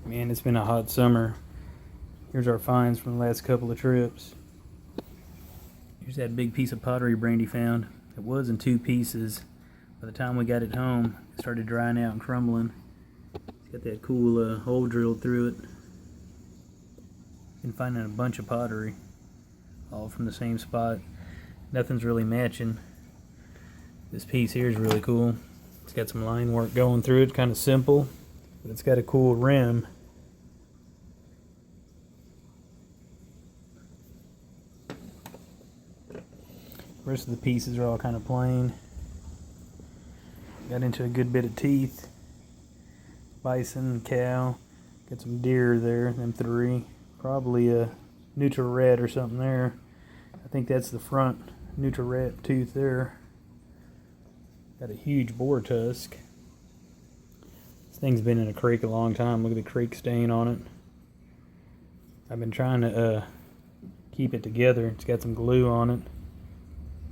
Man, it's been a hot summer. Here's our finds from the last couple of trips. Here's that big piece of pottery Brandy found. It was in two pieces. By the time we got it home, it started drying out and crumbling. It's got that cool hole drilled through it. Been finding a bunch of pottery, all from the same spot. Nothing's really matching. This piece here is really cool. It's got some line work going through it, kind of simple, but it's got a cool rim. The rest of the pieces are all kind of plain. Got into a good bit of teeth. Bison, cow. Got some deer there, them three. Probably a neutral red or something there. I think that's the front neutral red tooth there. Got a huge boar tusk. This thing's been in a creek a long time. Look at the creek stain on it. I've been trying to keep it together. It's got some glue on it.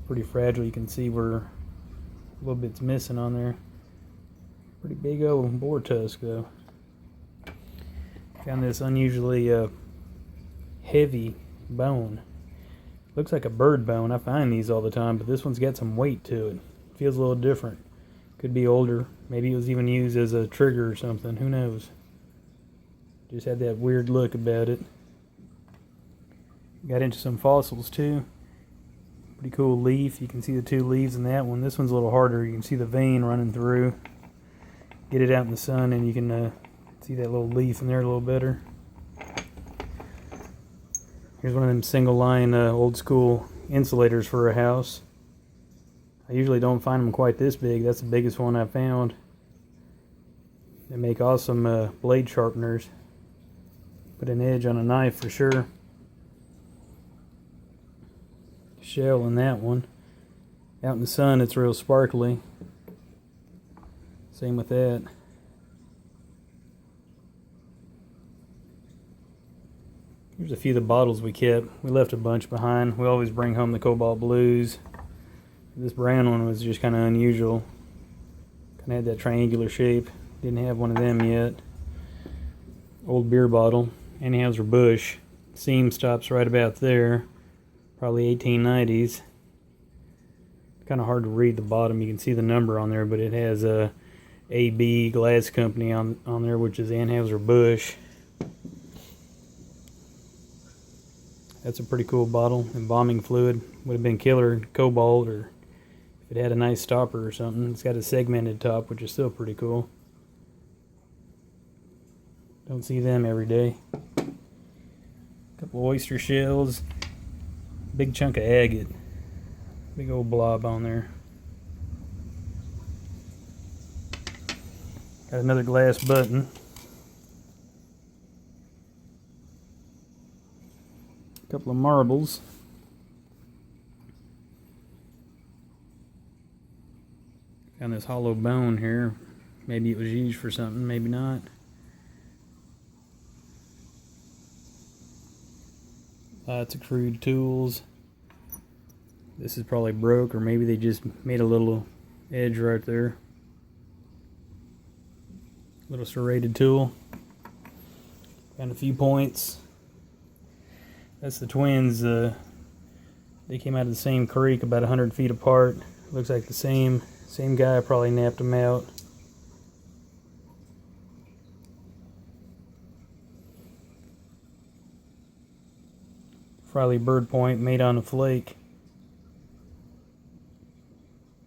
Pretty fragile. You can see where a little bit's missing on there. Pretty big old boar tusk though. Found this unusually heavy bone. Looks like a bird bone. I find these all the time, but this one's got some weight to it. Feels a little different. Could be older. Maybe it was even used as a trigger or something. Who knows? Just had that weird look about it. Got into some fossils too. Pretty cool leaf. You can see the two leaves in that one. This one's a little harder. You can see the vein running through. Get it out in the sun and you can see that little leaf in there a little better. Here's one of them single line old school insulators for a house. I usually don't find them quite this big. That's the biggest one I've found. They make awesome blade sharpeners. Put an edge on a knife for sure. Shell in that one. Out in the sun it's real sparkly. Same with that. Here's a few of the bottles we kept. We left a bunch behind. We always bring home the cobalt blues. This brown one was just kind of unusual. Kind of had that triangular shape. Didn't have one of them yet. Old beer bottle. Anheuser-Busch. Seam stops right about there. Probably 1890s. Kind of hard to read the bottom. You can see the number on there, but it has a AB Glass Company on there, which is Anheuser-Busch. That's a pretty cool bottle. Embalming fluid. Would have been killer cobalt, or if it had a nice stopper or something. It's got a segmented top, which is still pretty cool. Don't see them every day. Couple oyster shells. Big chunk of agate. Big old blob on there. Got another glass button. A couple of marbles. Found this hollow bone here. Maybe it was used for something, maybe not. Lots of crude tools. This is probably broke, or maybe they just made a little edge right there. Little serrated tool. Found a few points. That's the twins. They came out of the same creek, about 100 feet apart. Looks like the same guy probably napped them out. Friley bird point made on a flake.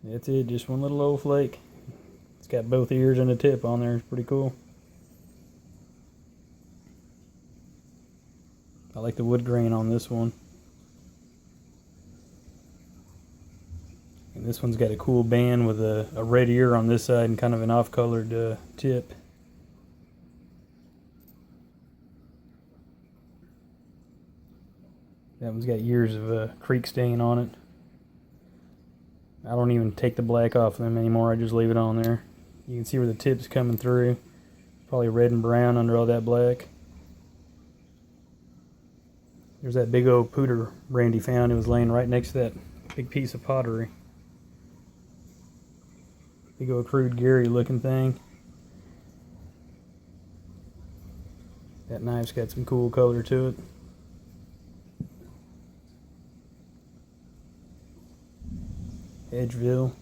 That's it, just one little old flake. It's got both ears and a tip on there. It's pretty cool. I like the wood grain on this one. And this one's got a cool band with a red ear on this side and kind of an off-colored tip. That one's got years of creek stain on it. I don't even take the black off of them anymore. I just leave it on there. You can see where the tip's coming through. Probably red and brown under all that black. There's that big old pooter Brandy found. It was laying right next to that big piece of pottery. Big old crude Gary looking thing. That knife's got some cool color to it. Edgeville.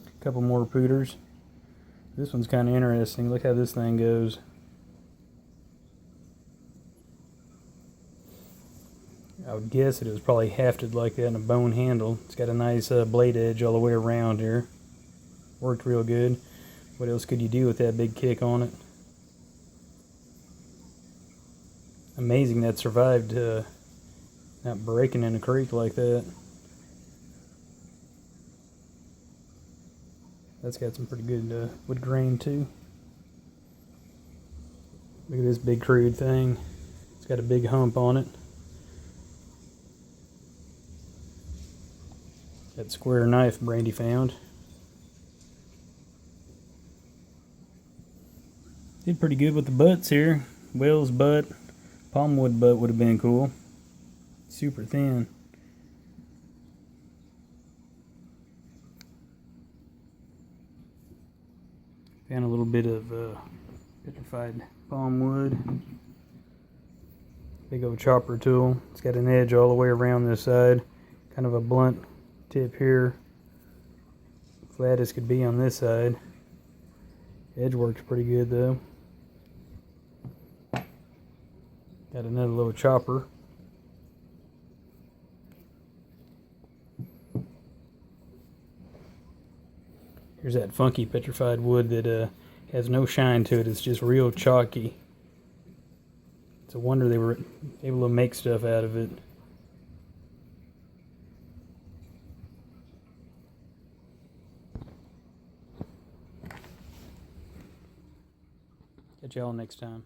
A couple more pooters. This one's kind of interesting. Look how this thing goes. I would guess that it was probably hafted like that in a bone handle. It's got a nice blade edge all the way around here. Worked real good. What else could you do with that big kick on it? Amazing that survived not breaking in a creek like that. That's got some pretty good wood grain too. Look at this big crude thing. It's got a big hump on it. That square knife Brandy found. Did pretty good with the butts here. Whale's butt, palmwood butt would have been cool. Super thin. Found a little bit of petrified palmwood. Big old chopper tool. It's got an edge all the way around this side. Kind of a blunt tip here. Flat as could be on this side. Edge works pretty good though. Got another little chopper. Here's that funky petrified wood that has no shine to it. It's just real chalky. It's a wonder they were able to make stuff out of it. Catch y'all next time.